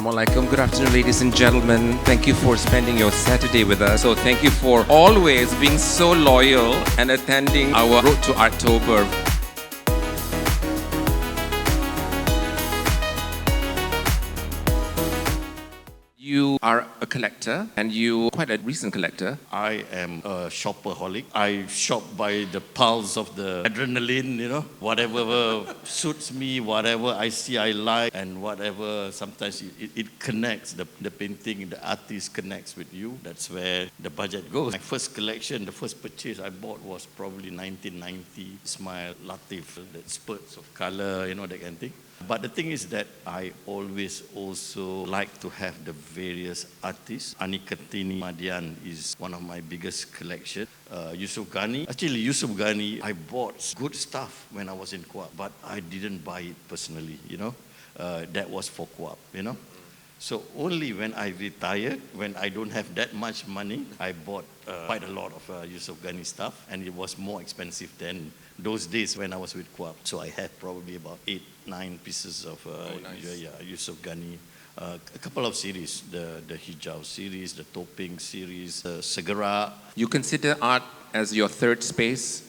Assalamualaikum. Good afternoon, ladies and gentlemen. Thank you for spending your Saturday with us. So thank you for always being so loyal and attending our Road to Artober. You are a collector, and you quite a recent collector. I am a shopaholic. I shop by the pulse of the adrenaline, whatever suits me, whatever I see I like, and whatever sometimes it connects, the painting, the artist connects with you. That's where the budget goes. My first collection, the first purchase I bought was probably 1990. Ismail Latif, the spurts of color, that kind of thing. But the thing is that I always also like to have the various artists. Anikatini Madian is one of my biggest collection. Yusuf Ghani. Actually, Yusuf Ghani, I bought good stuff when I was in Kuap, but I didn't buy it personally, That was for Kuap, So only when I retired, when I don't have that much money, I bought quite a lot of Yusuf Ghani stuff, and it was more expensive than those days when I was with Kuap. So I had probably about 8-9 pieces of Yusuf Ghani. A couple of series, the Hijau series, the Topeng series, Segera. You consider art as your third space?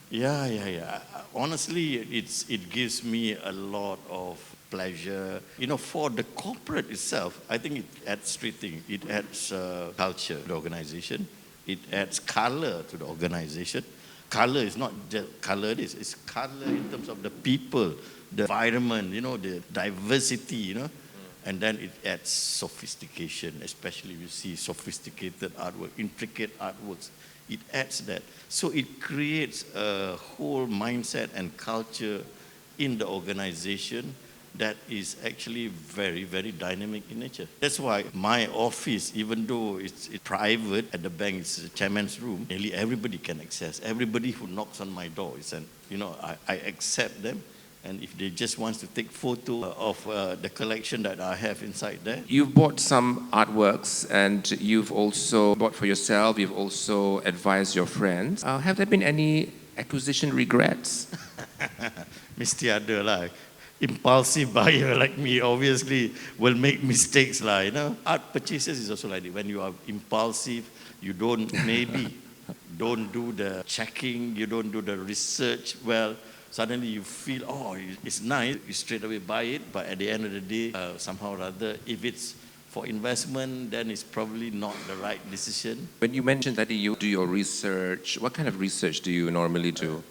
Yeah. Honestly, it gives me a lot of pleasure. For the corporate itself, I think it adds three things. It adds culture to the organization. It adds color to the organization. Color is not just color, it's color in terms of the people, the environment, the diversity, And then it adds sophistication, especially if you see sophisticated artwork, intricate artworks. It adds that. So it creates a whole mindset and culture in the organization that is actually very, very dynamic in nature. That's why my office, even though it's private at the bank, it's a chairman's room, nearly everybody can access. Everybody who knocks on my door is, I accept them. And if they just want to take photo of the collection that I have inside there. You've bought some artworks, and you've also bought for yourself. You've also advised your friends. Have there been any acquisition regrets? Mesti ada lah. Impulsive buyer like me obviously will make mistakes lah. Art purchases is also like that. When you are impulsive, you don't do the checking, you don't do the research well. Suddenly you feel, it's nice, you straight away buy it, but at the end of the day, somehow or other, if it's for investment, then it's probably not the right decision. When you mentioned that you do your research, what kind of research do you normally do?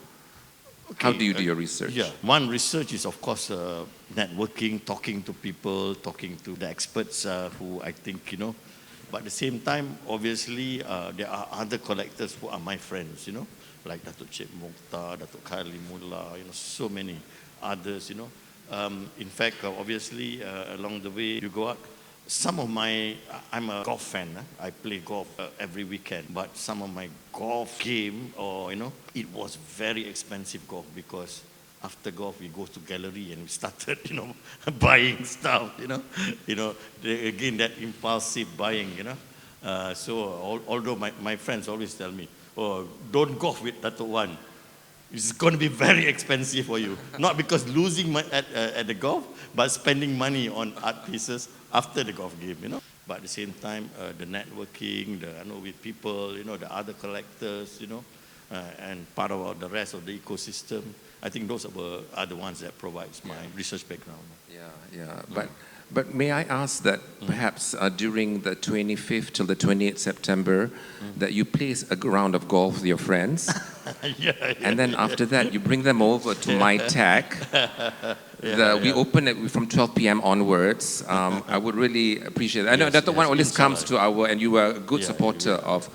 How do you do your research? Yeah, one research is of course networking, talking to people, talking to the experts who I think, But at the same time, obviously, there are other collectors who are my friends, like Datuk Cik Mokhtar, Datuk Kalimullah, so many others, In fact, obviously, along the way you go out, I'm a golf fan. I play golf every weekend, but some of my golf game, it was very expensive golf because after golf we go to gallery and we started, buying stuff, again that impulsive buying, So although my friends always tell me, don't golf with Datuk Wan. It's going to be very expensive for you. Not because losing at the golf, but spending money on art pieces after the golf game, But at the same time, the networking, with people, the other collectors, and part of the rest of the ecosystem. I think those are the ones that provides my research background. Yeah. But may I ask that perhaps during the 25th till the 28th September, that you place a round of golf with your friends, and then after that you bring them over to my tech. We open it from 12 p.m. onwards. I would really appreciate it. I know that the one always comes to and you were a good supporter of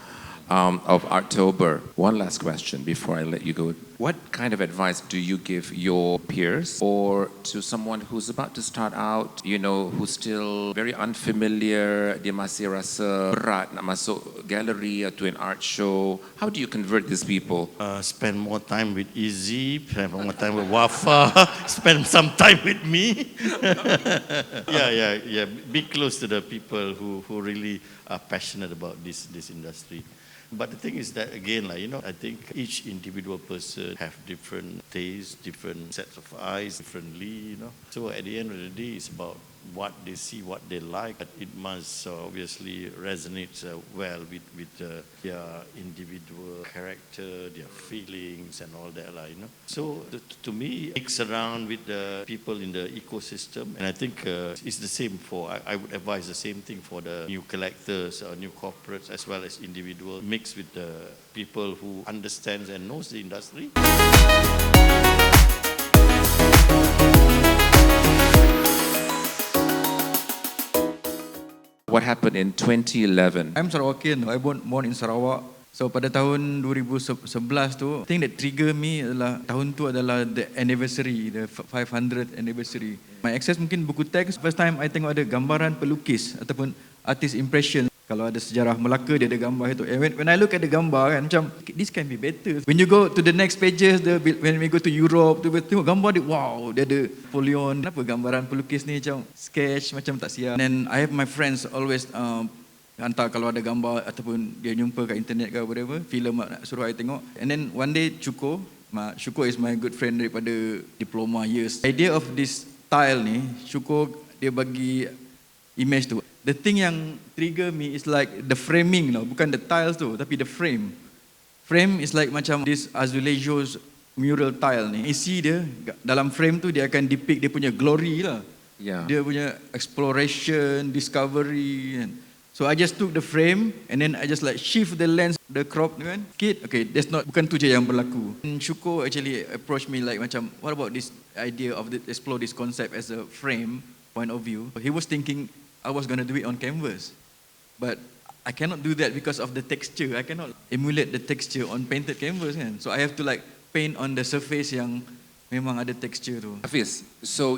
Artober. One last question before I let you go. What kind of advice do you give your peers or to someone who's about to start out, who's still very unfamiliar, dia masih rasa berat nak masuk gallery or to an art show? How do you convert these people? Spend more time with Izzy, spend more time with Wafa, spend some time with me. Yeah. Be close to the people who really are passionate about this industry. But the thing is that, again, I think each individual person have different tastes, different sets of eyes, differently, So at the end of the day, it's about what they see, what they like. But it must obviously resonate well with their individual character, their feelings and all that, you know. So to me, mix around with the people in the ecosystem. And I think it's the same I would advise the same thing for the new collectors, new corporates, as well as individuals, mix with the people who understands and knows the industry. What happened in 2011? I'm Sarawakian. I born in Sarawak. So pada tahun 2011 tu, I think that trigger me adalah tahun tu adalah the anniversary, the 500th anniversary. My access mungkin buku teks. First time I tengok ada gambaran pelukis ataupun artist impression. Kalau ada sejarah Melaka, dia ada gambar itu. And when I look at the gambar kan, macam this can be better. When you go to the next pages, when we go to Europe, tu tengok gambar dia, wow, dia ada Napoleon. Kenapa gambaran pelukis ni macam sketch, macam tak siap. And I have my friends always hantar kalau ada gambar ataupun dia jumpa kat internet ke whatever, filem nak suruh I tengok. And then one day Syukur is my good friend daripada diploma years. Idea of this style ni, Syukur dia bagi image tu. The thing yang trigger me is like the framing lah, bukan the tiles tu, tapi the frame. Frame is like macam this azulejos mural tile ni. Isi dia dalam frame tu dia akan depict dia punya glory lah. Yeah. Dia punya exploration, discovery. So I just took the frame and then I just like shift the lens, the crop kan. Okay, bukan tu je yang berlaku. And Syukur actually approached me like macam, what about this idea of explore this concept as a frame point of view. He was thinking I was going to do it on canvas. But I cannot do that because of the texture. I cannot emulate the texture on painted canvas kan. So I have to like paint on the surface yang memang ada texture tu. Hafiz, so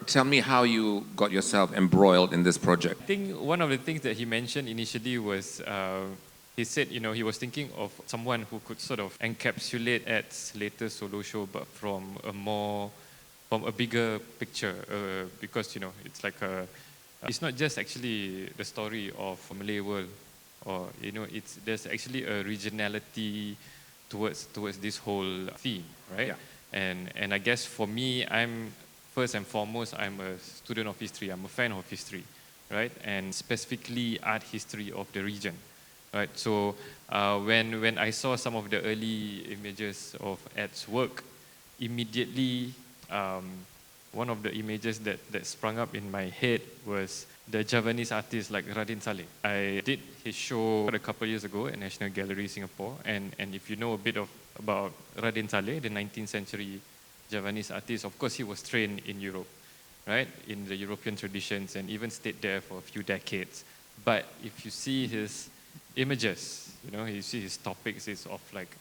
tell me how you got yourself embroiled in this project. I think one of the things that he mentioned initially was, he said, he was thinking of someone who could sort of encapsulate Ed's latest solo show, but from a bigger picture, because, it's like it's not just actually the story of a Malay world, or, there's actually a regionality towards this whole theme, right? Yeah. And I guess for me, first and foremost, I'm a student of history. I'm a fan of history, right? And specifically art history of the region, right? So when I saw some of the early images of Ed's work, immediately one of the images that sprung up in my head was the Javanese artist like Radin Saleh. I did his show a couple of years ago at National Gallery Singapore, and if you know a bit about Radin Saleh, the 19th century Javanese artist, of course he was trained in Europe, right, in the European traditions, and even stayed there for a few decades. But if you see his images, you see his topics is of like,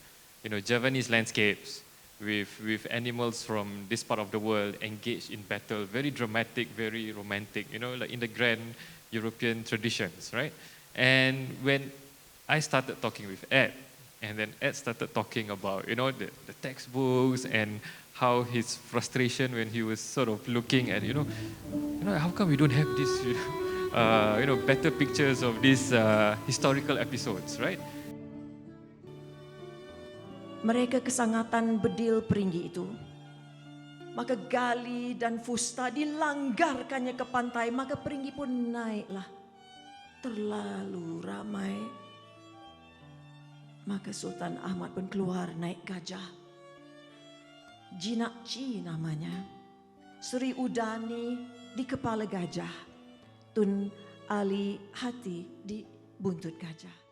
Javanese landscapes, with animals from this part of the world engaged in battle, very dramatic, very romantic, like in the grand European traditions, right? And when I started talking with Ed, and then Ed started talking about, the textbooks and how his frustration when he was sort of looking at, how come we don't have this, better pictures of these historical episodes, right? Mereka kesangatan bedil peringgi itu. Maka gali dan fusta dilanggarkannya ke pantai, maka peringgi pun naiklah. Terlalu ramai. Maka Sultan Ahmad pun keluar naik gajah. Jinakci namanya. Sri Udani di kepala gajah. Tun Ali Hati di buntut gajah.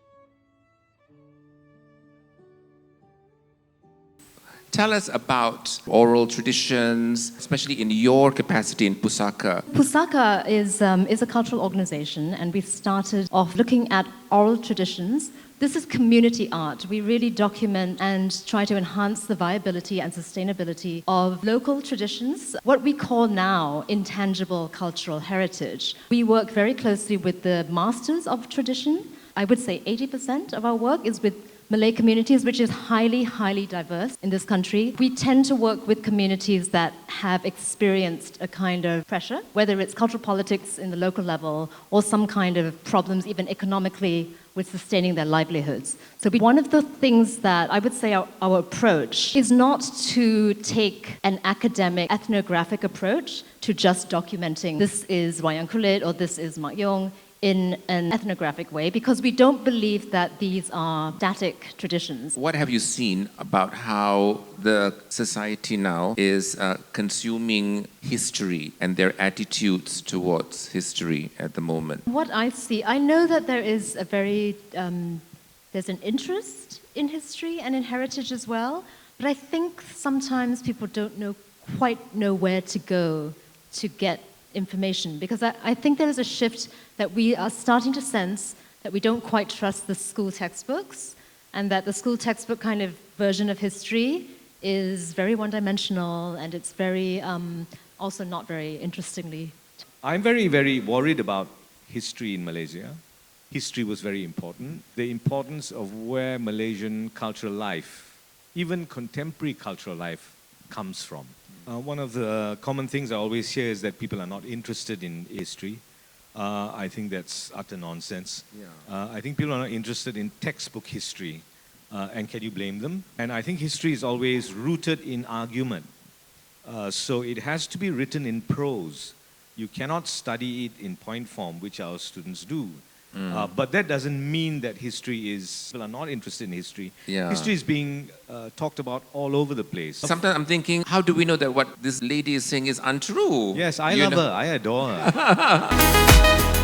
Tell us about oral traditions, especially in your capacity in Pusaka. Pusaka is a cultural organization, and we started off looking at oral traditions. This is community art. We really document and try to enhance the viability and sustainability of local traditions, what we call now intangible cultural heritage. We work very closely with the masters of tradition. I would say 80% of our work is with Malay communities, which is highly, highly diverse in this country. We tend to work with communities that have experienced a kind of pressure, whether it's cultural politics in the local level or some kind of problems even economically with sustaining their livelihoods. So one of the things that I would say our approach is not to take an academic ethnographic approach to just documenting this is Wayang Kulit or this is Mak Yong in an ethnographic way, because we don't believe that these are static traditions. What have you seen about how the society now is consuming history and their attitudes towards history at the moment? What I see, I know that there is a very, there's an interest in history and in heritage as well, but I think sometimes people don't quite know where to go to get information, because I think there is a shift that we are starting to sense that we don't quite trust the school textbooks, and that the school textbook kind of version of history is very one-dimensional, and it's very, also not very interestingly. I'm very, very worried about history in Malaysia. History was very important. The importance of where Malaysian cultural life, even contemporary cultural life, comes from. One of the common things I always hear is that people are not interested in history. I think that's utter nonsense. I think people are not interested in textbook history. And can you blame them? And I think history is always rooted in argument. So it has to be written in prose. You cannot study it in point form, which our students do. But that doesn't mean that people are not interested in history. History is being talked about all over the place. Sometimes I'm thinking, how do we know that what this lady is saying is untrue? Yes, I love her. I adore her.